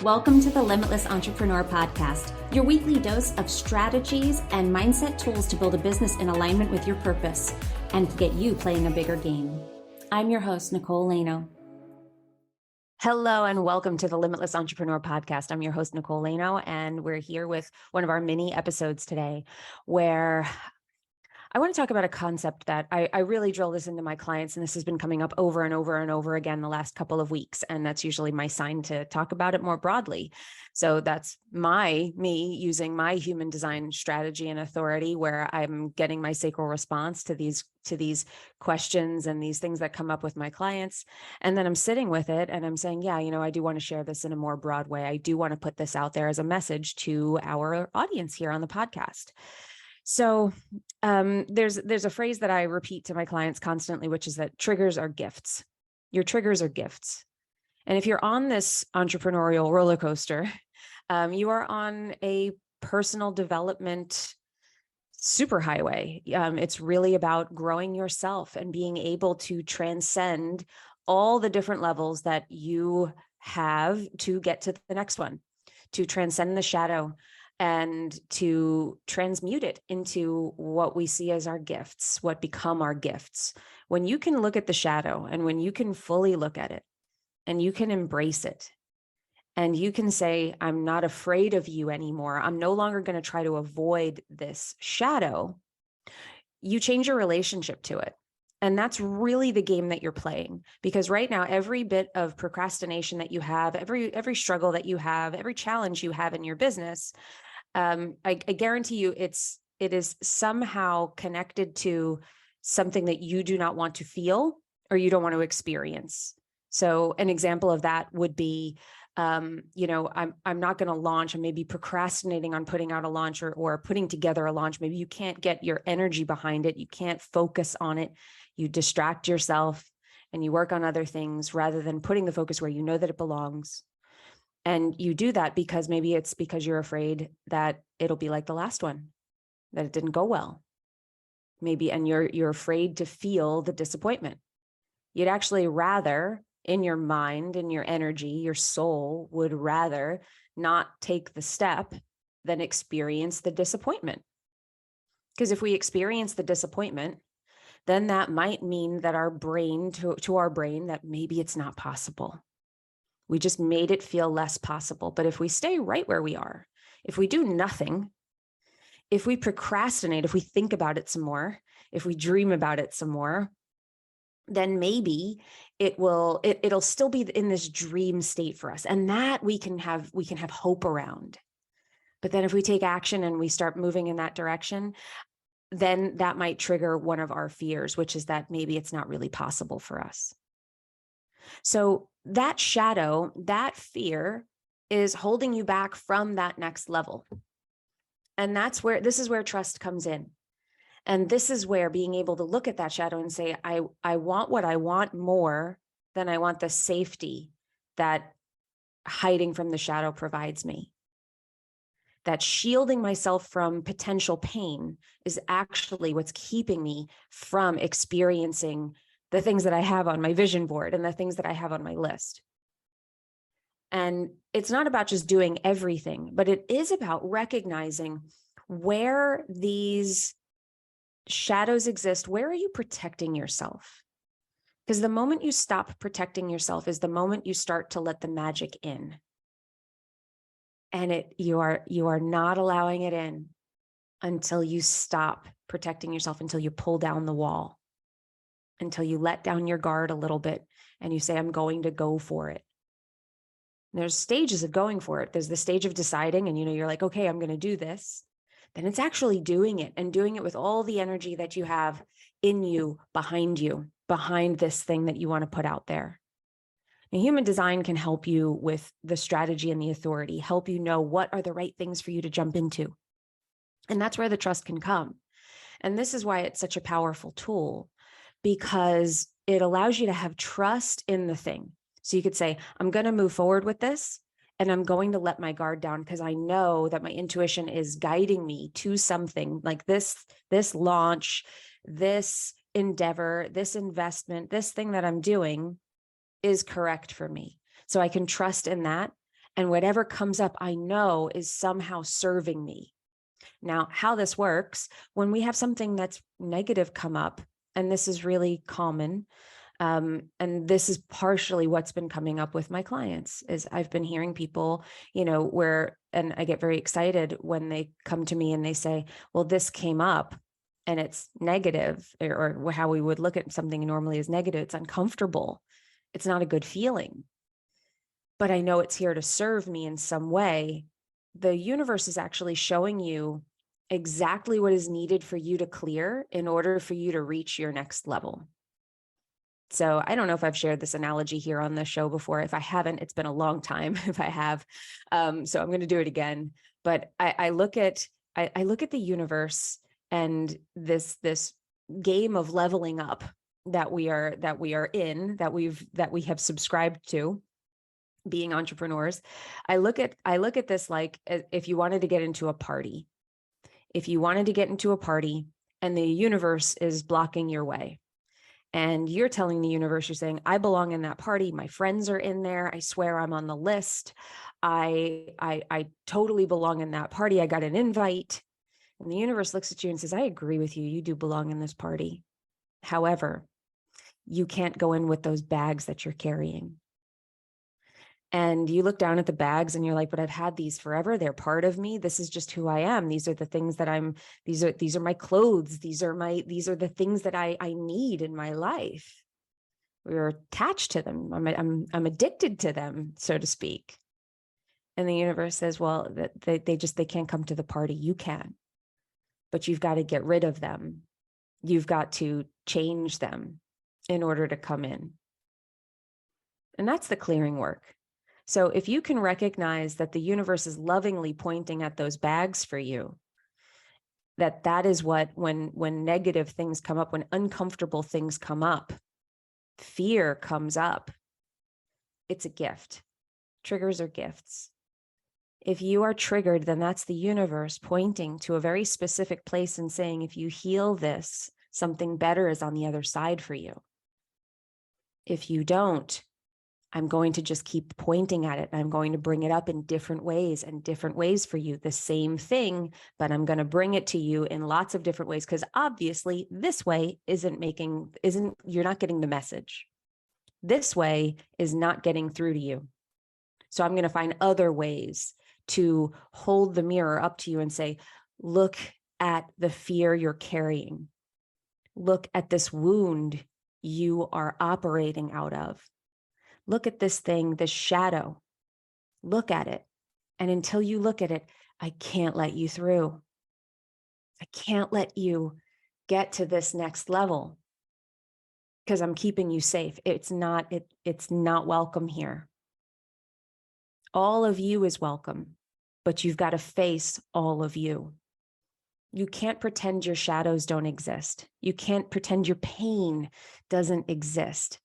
Welcome to the Limitless Entrepreneur Podcast, your weekly dose of strategies and mindset tools to build a business in alignment with your purpose and to get you playing a bigger game. I'm your host, Nicole Lano. Hello and welcome to the Limitless Entrepreneur Podcast. I'm your host, Nicole Lano, and we're here with one of our mini episodes today where I want to talk about a concept that I really drill this into my clients, and this has been coming up over and over and over again the last couple of weeks. And that's usually my sign to talk about it more broadly. So that's me using my human design strategy and authority, where I'm getting my sacral response to these questions and these things that come up with my clients. And then I'm sitting with it and I'm saying, yeah, I do want to share this in a more broad way. I do want to put this out there as a message to our audience here on the podcast. So there's a phrase that I repeat to my clients constantly, which is that triggers are gifts. Your triggers are gifts. And if you're on this entrepreneurial roller coaster, you are on a personal development superhighway. It's really about growing yourself and being able to transcend all the different levels that you have to get to the next one, to transcend the shadow, and to transmute it into what we see as our gifts, what become our gifts. When you can look at the shadow and when you can fully look at it and you can embrace it and you can say, I'm not afraid of you anymore. I'm no longer going to try to avoid this shadow. You change your relationship to it. And that's really the game that you're playing, because right now, every bit of procrastination that you have, every struggle that you have, every challenge you have in your business, I guarantee you it is somehow connected to something that you do not want to feel or you don't want to experience. So an example of that would be, I'm not going to launch. I may be procrastinating on putting out a launch or putting together a launch. Maybe you can't get your energy behind it. You can't focus on it. You distract yourself and you work on other things rather than putting the focus where you know that it belongs. And you do that because maybe it's because you're afraid that it'll be like the last one, that it didn't go well. Maybe, and you're afraid to feel the disappointment. You'd actually rather, in your mind, in your energy, your soul would rather not take the step than experience the disappointment. Because if we experience the disappointment, then that might mean that our brain, to our brain, that maybe it's not possible. We just made it feel less possible. But if we stay right where we are, if we do nothing, if we procrastinate, if we think about it some more, if we dream about it some more, then maybe it'll still be in this dream state for us. And that we can have hope around. But then if we take action and we start moving in that direction, then that might trigger one of our fears, which is that maybe it's not really possible for us. So that shadow, that fear is holding you back from that next level. And this is where trust comes in. And this is where being able to look at that shadow and say, I want what I want more than I want the safety that hiding from the shadow provides me. That shielding myself from potential pain is actually what's keeping me from experiencing the things that I have on my vision board and the things that I have on my list. And it's not about just doing everything, but it is about recognizing where these shadows exist. Where are you protecting yourself? Because the moment you stop protecting yourself is the moment you start to let the magic in. And you are not allowing it in until you stop protecting yourself, until you pull down the wall, until you let down your guard a little bit and you say, I'm going to go for it. And there's stages of going for it. There's the stage of deciding and you're like, okay, I'm going to do this. Then it's actually doing it and doing it with all the energy that you have in you, behind this thing that you want to put out there. And human design can help you with the strategy and the authority, help you know what are the right things for you to jump into. And that's where the trust can come. And this is why it's such a powerful tool, because it allows you to have trust in the thing. So you could say, I'm going to move forward with this and I'm going to let my guard down because I know that my intuition is guiding me to something like this launch, this endeavor, this investment, this thing that I'm doing is correct for me. So I can trust in that And whatever comes up, I know is somehow serving me. Now, how this works, when we have something that's negative come up, and this is really common, and this is partially what's been coming up with my clients, is I've been hearing people, and I get very excited when they come to me and they say, well, this came up and it's negative, or how we would look at something normally as negative. It's uncomfortable. It's not a good feeling, but I know it's here to serve me in some way. The universe is actually showing you exactly what is needed for you to clear in order for you to reach your next level. So I don't know if I've shared this analogy here on the show before. If I haven't, it's been a long time if I have. So I'm going to do it again. But I look at the universe and this game of leveling up that we have subscribed to, being entrepreneurs. I look at this like if you wanted to get into a party. If you wanted to get into a party and the universe is blocking your way, and you're telling the universe, you're saying, I belong in that party. My friends are in there. I swear I'm on the list. I totally belong in that party. I got an invite. And the universe looks at you and says, I agree with you. You do belong in this party. However, you can't go in with those bags that you're carrying. And you look down at the bags and you're like, but I've had these forever. They're part of me. This is just who I am. These are the things that these are my clothes. These are the things that I need in my life. We're attached to them. I'm addicted to them, so to speak. And the universe says, well, they can't come to the party. You can, but you've got to get rid of them. You've got to change them in order to come in. And that's the clearing work. So if you can recognize that the universe is lovingly pointing at those bags for you, that is what, when negative things come up, when uncomfortable things come up, fear comes up, it's a gift. Triggers are gifts. If you are triggered, then that's the universe pointing to a very specific place and saying, if you heal this, something better is on the other side for you. If you don't, I'm going to just keep pointing at it. I'm going to bring it up in different ways for you. The same thing, but I'm going to bring it to you in lots of different ways, because obviously this way you're not getting the message. This way is not getting through to you. So I'm going to find other ways to hold the mirror up to you and say, look at the fear you're carrying. Look at this wound you are operating out of. Look at this thing, this shadow. Look at it. And until you look at it, I can't let you through. I can't let you get to this next level because I'm keeping you safe. It's not welcome here. All of you is welcome, but you've got to face all of you. You can't pretend your shadows don't exist. You can't pretend your pain doesn't exist.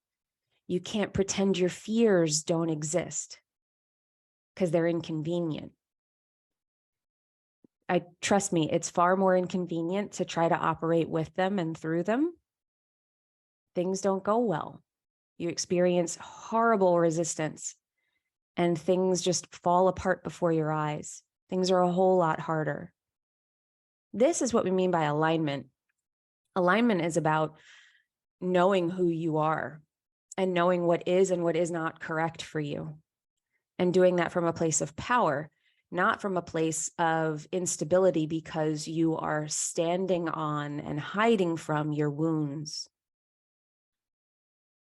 You can't pretend your fears don't exist because they're inconvenient. Trust me, it's far more inconvenient to try to operate with them and through them. Things don't go well. You experience horrible resistance and things just fall apart before your eyes. Things are a whole lot harder. This is what we mean by alignment. Alignment is about knowing who you are and knowing what is and what is not correct for you, and doing that from a place of power, not from a place of instability because you are standing on and hiding from your wounds.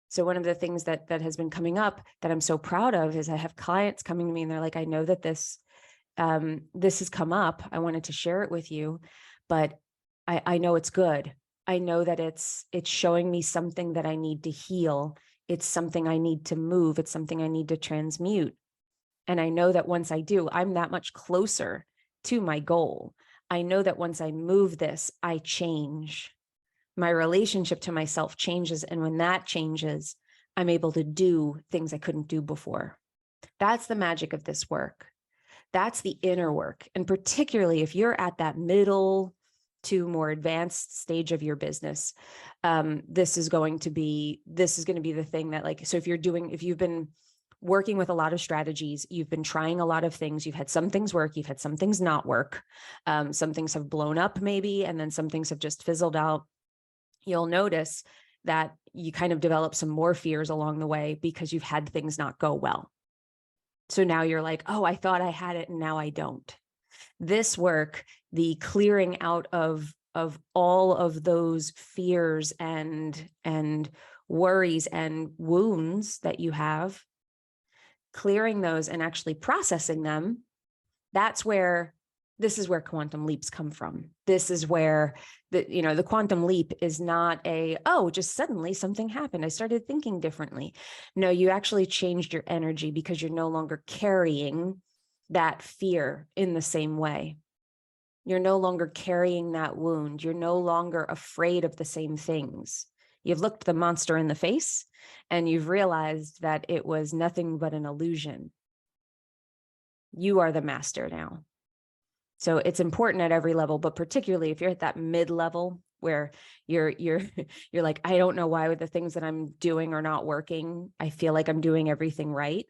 So one of the things that has been coming up that I'm so proud of is I have clients coming to me and they're like, I know that this has come up. I wanted to share it with you, but I know it's good. I know that it's showing me something that I need to heal. It's something I need to move. It's something I need to transmute. And I know that once I do, I'm that much closer to my goal. I know that once I move this, I change. My relationship to myself changes. And when that changes, I'm able to do things I couldn't do before. That's the magic of this work. That's the inner work. And particularly if you're at that middle to more advanced stage of your business, this is going to be the thing that, like, so if you've been working with a lot of strategies. You've been trying a lot of things. You've had some things work. You've had some things not work. Some things have blown up maybe, and then some things have just fizzled out. You'll notice that you kind of develop some more fears along the way because you've had things not go well. So now you're like, oh, I thought I had it and now I don't. This work, the clearing out of all of those fears and worries and wounds that you have, clearing those and actually processing them, this is where quantum leaps come from. This is where the quantum leap is not just suddenly something happened. I started thinking differently. No, you actually changed your energy because you're no longer carrying that fear in the same way. You're no longer carrying that wound. You're no longer afraid of the same things. You've looked the monster in the face and you've realized that it was nothing but an illusion. You are the master now. So it's important at every level, but particularly if you're at that mid-level where you're like, I don't know why the things that I'm doing are not working. I feel like I'm doing everything right.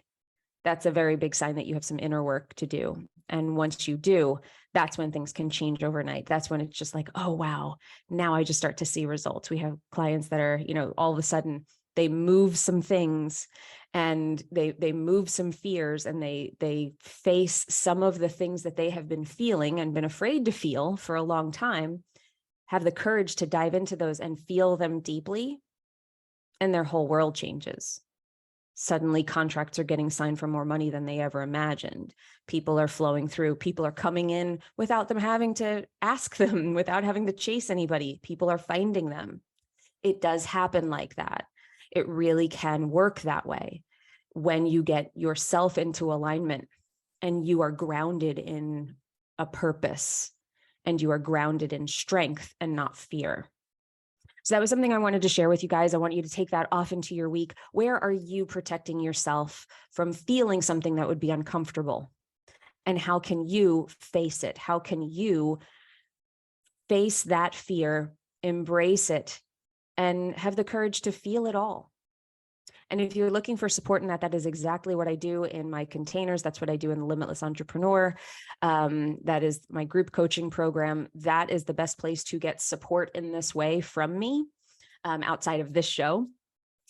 That's a very big sign that you have some inner work to do. And once you do, that's when things can change overnight. That's when it's just like, oh, wow, now I just start to see results. We have clients that are, all of a sudden they move some things and they move some fears and they face some of the things that they have been feeling and been afraid to feel for a long time, have the courage to dive into those and feel them deeply, and their whole world changes. Suddenly contracts are getting signed for more money than they ever imagined. People are flowing through. People are coming in without them having to ask them, without having to chase anybody. People are finding them. It does happen like that. It really can work that way when you get yourself into alignment and you are grounded in a purpose and you are grounded in strength and not fear. So that was something I wanted to share with you guys. I want you to take that off into your week. Where are you protecting yourself from feeling something that would be uncomfortable? And how can you face it? How can you face that fear, embrace it, and have the courage to feel it all? And if you're looking for support in that, that is exactly what I do in my containers. That's what I do in the Limitless Entrepreneur. That is my group coaching program. That is the best place to get support in this way from me, outside of this show.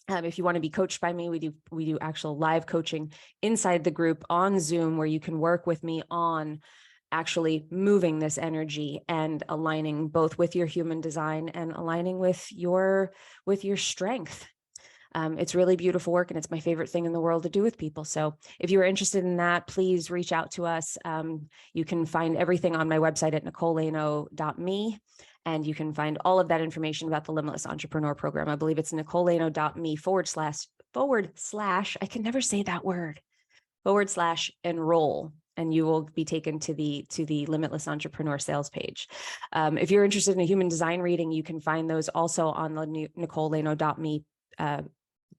If you want to be coached by me, we do actual live coaching inside the group on Zoom, where you can work with me on actually moving this energy and aligning both with your human design and aligning with your strength. It's really beautiful work, and it's my favorite thing in the world to do with people. So if you are interested in that, please reach out to us. You can find everything on my website at nicoleleno.me, and you can find all of that information about the Limitless Entrepreneur Program. I believe it's nicoleleno.me // I can never say that word, /enroll. And you will be taken to the Limitless Entrepreneur sales page. If you're interested in a human design reading, you can find those also on the nicoleleno.me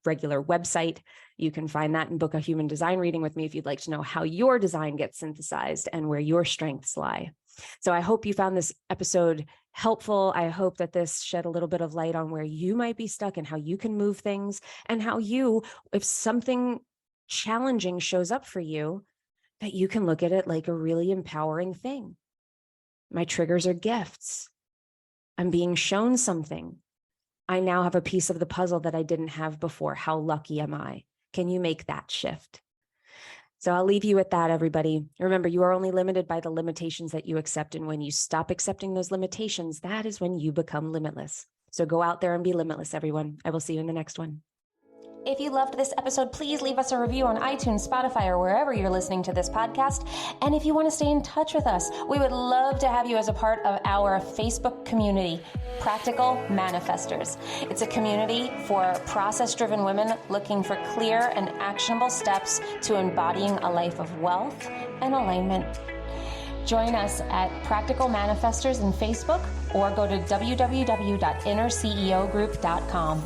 regular website. You can find that and book a human design reading with me if you'd like to know how your design gets synthesized and where your strengths lie. So I hope you found this episode helpful. I hope that this shed a little bit of light on where you might be stuck and how you can move things, and how you, if something challenging shows up for you, that you can look at it like a really empowering thing. My triggers are gifts. I'm being shown something. I now have a piece of the puzzle that I didn't have before. How lucky am I? Can you make that shift? So I'll leave you with that, everybody. Remember, you are only limited by the limitations that you accept. And when you stop accepting those limitations, that is when you become limitless. So go out there and be limitless, everyone. I will see you in the next one. If you loved this episode, please leave us a review on iTunes, Spotify, or wherever you're listening to this podcast. And if you want to stay in touch with us, we would love to have you as a part of our Facebook community, Practical Manifestors. It's a community for process-driven women looking for clear and actionable steps to embodying a life of wealth and alignment. Join us at Practical Manifestors in Facebook, or go to www.innerceogroup.com.